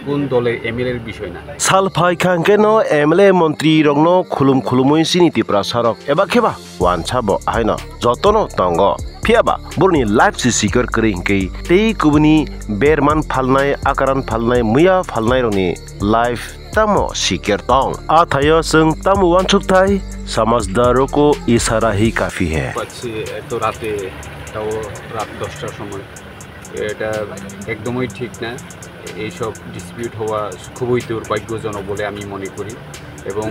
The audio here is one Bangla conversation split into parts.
কোন দলের এমএলএর বিষয় না সালফাই খাংকেনো এমএলএ মন্ত্রী রংনো খুলুম খুলুমই সিনিতি প্রাসারক এবা খেবা ওয়ানসাবো আহাইনো যতনো তঙ্গ ফিয়াবা বরনি লাইফ সিকিউর করিংকেই তেই কুবনি বেরমান ফালনাই আকারান ফালনাই মুয়া ফালনাই রংनि লাইফ তামো সিকিউর তং আথাयो जों তামো ওয়ানসুকথাই সমাজদারকো ইশারা হি কাফি হে পাচ্ছি এত রাতে তাও রাত 10টার সময় এটা একদমই ঠিক না এইসব ডিসপিউট হওয়া খুবই দুর্ভাগ্যজনক বলে আমি মনে করি এবং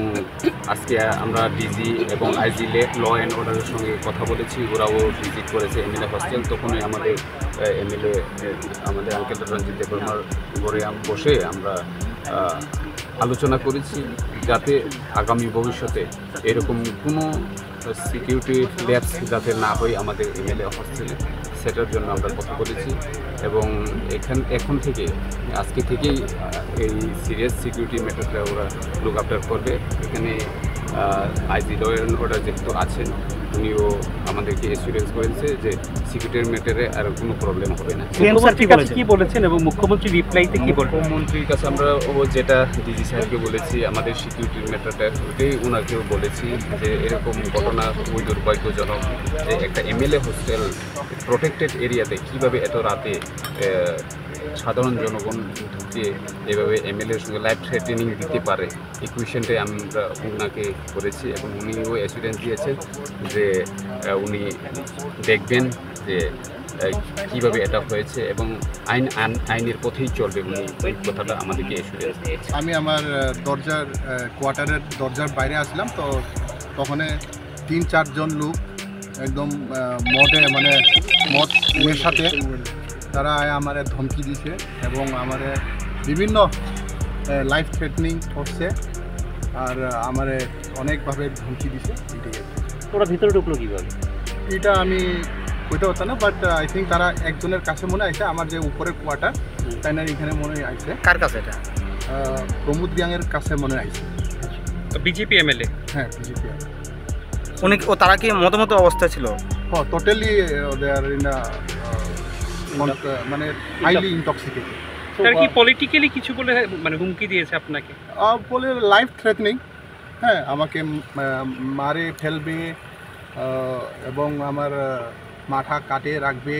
আজকে আমরা ডিজি এবং আইজি ল অ্যান্ড অর্ডারের সঙ্গে কথা বলেছি ওরাও ভিজিট করেছে এমএলএ হস্টেল তখনই আমাদের এমএলএ আমাদের আঙ্কেল রঞ্জিত দেববর্মার ঘরে বসে আমরা আলোচনা করেছি যাতে আগামী ভবিষ্যতে এরকম কোনো সিকিউরিটি ল্যাপস যাতে না হয় আমাদের এমএলএ হস্টেলে সেটার জন্য আমরা কথা বলেছি এবং এখন থেকে আজকে থেকেই এই সিরিয়াস সিকিউরিটি ম্যাটারটা ওরা লুক আফটার করবে এখানে আইজি ল অ্যান্ড অর্ডার যেহেতু আছেন উনিও আমাদেরকে এসিউরেন্স করেছে যে সিকিউরিটির ম্যাটারে আর কোনো প্রবলেম হবে না। কি বলেছেন এবং মুখ্যমন্ত্রী রিপ্লাইতে কি বলবেন? মুখ্যমন্ত্রীর কাছে আমরা যেটা ডিজি সাহেবকে বলেছি আমাদের সিকিউরিটির ম্যাটারটা ওটাই ওনাকেও বলেছি যে এরকম ঘটনা খুবই দুর্ভাগ্যজনক যে একটা এমএলএ হোস্টেল প্রোটেক্টেড এরিয়াতে কীভাবে এত রাতে সাধারণ জনগণ ঢুকে এভাবে এমএলএর সঙ্গে লাইফ থ্রেটেনিং দিতে পারে এই কোয়েশ্চেনটাই আমরা ওনাকে করেছি এবং উনিও অ্যাসুরেন্স দিয়েছেন যে উনি দেখবেন যে কীভাবে এটা হয়েছে এবং আইনের পথেই চলবে উনি এই কথাটা আমাদেরকে অ্যাসুরেন্স দিয়েছে। আমি আমার কোয়ার্টারের দরজার বাইরে আসলাম তো তখন 3-4 জন লোক একদম মদ সাথে তারা আমার ধমকি দিছে এবং আমার বিভিন্ন লাইফ থ্রেটনিং করছে আর আমার অনেকভাবে ধমকি দিছে। ওরা ভিতরে ঢুকলো কীভাবে এটা আমি কইতে পারতাম না বাট আই থিঙ্ক তারা একজনের কাছে মনে আছে আমার যে উপরের কোয়ার্টার তাই না এখানে মনে আছে। কার কাছে এটা? প্রমোদ গ্যাংয়ের কাছে মনে আছে। BJP MLA? হ্যাঁ বিজেপি। তারা কি মতো অবস্থা ছিল? হ্যাঁ টোটালি দে আর ইন মানে হাইলি ইনটক্সিকেটেড। তারা কি পলিটিক্যালি কিছু বলে মানে হুমকি দিয়েছে আপনাকে? বলে লাইফ থ্রেটনিং, হ্যাঁ আমাকে মারে ফেলবে এবং আমার মাথা কাটে রাখবে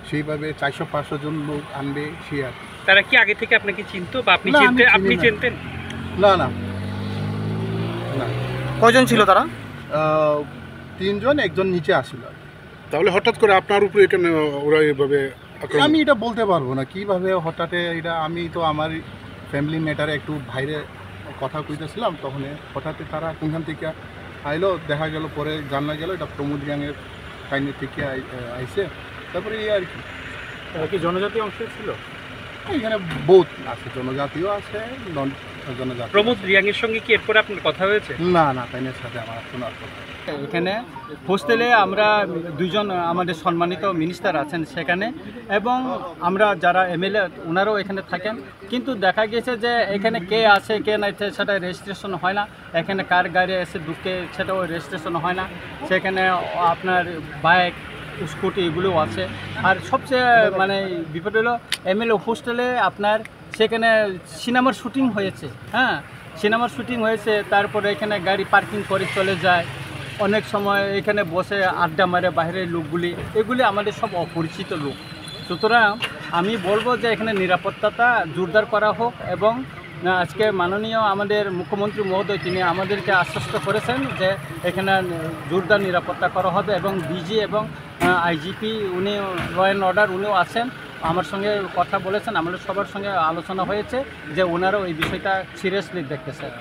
সেইভাবে 400-500 জন লোক আনবে সে আর। তারা কি আগে থেকে আপনাকে চিনতো বা আপনি চিনতেন? না না না। কয়জন ছিল তারা? 3 জন, একজন নিচে আসছিল। তাহলে হঠাৎ করে আপনার উপরে এখানে ওরা এইভাবে আমি এটা বলতে পারবো না কিভাবে হঠাৎ এটা। আমি তো আমার ফ্যামিলি ম্যাটারে একটু বাইরে কথা কইতেছিলাম তখন হঠাৎ তারা কোনখান থেকে আইলো দেখা গেল পরে জানা গেল এটা প্রমোদ গ্যাংয়ের কাইনের থেকে আইসে। তারপরে এই আর কি। তারা কি জনজাতি অংশ ছিল? এখানে বহুত আছে, জনজাতিও আছে নন জনজাতি। প্রমোদ গ্যাংয়ের সঙ্গে কি এরপরে আপনার কথা হয়েছে? না না, কাইনের সাথে আমার কোনো কথা। এখানে হোস্টেলে আমরা 2 জন আমাদের সম্মানিত মিনিস্টার আছেন সেখানে এবং আমরা যারা এমএলএ ওনারাও এখানে থাকেন, কিন্তু দেখা গেছে যে এখানে কে আছে কে নাই সেটা রেজিস্ট্রেশন হয় না। এখানে কার গাড়ি এসে ঢুকে সেটাও রেজিস্ট্রেশন হয় না। সেখানে আপনার বাইক স্কুটি এগুলোও আছে। আর সবচেয়ে মানে বিপদ হলো এমএলএ হোস্টেলে আপনার সেখানে সিনেমার শুটিং হয়েছে। হ্যাঁ সিনেমার শুটিং হয়েছে, তারপরে এখানে গাড়ি পার্কিং করে চলে যায়। অনেক সময় এখানে বসে আড্ডা মারে বাইরের লোকগুলি, এগুলি আমাদের সব অপরিচিত লোক। সুতরাং আমি বলবো যে এখানে নিরাপত্তাটা জোরদার করা হোক এবং আজকে মাননীয় আমাদের মুখ্যমন্ত্রী মহোদয় তিনি আমাদেরকে আশ্বস্ত করেছেন যে এখানে জোরদার নিরাপত্তা করা হবে এবং ডিজি এবং আইজিপি উনি ল অ্যান্ড অর্ডার উনিও আছেন, আমার সঙ্গে কথা বলেছেন। আমাদের সবার সঙ্গে আলোচনা হয়েছে যে ওনারাও এই বিষয়টা সিরিয়াসলি দেখতেছেন।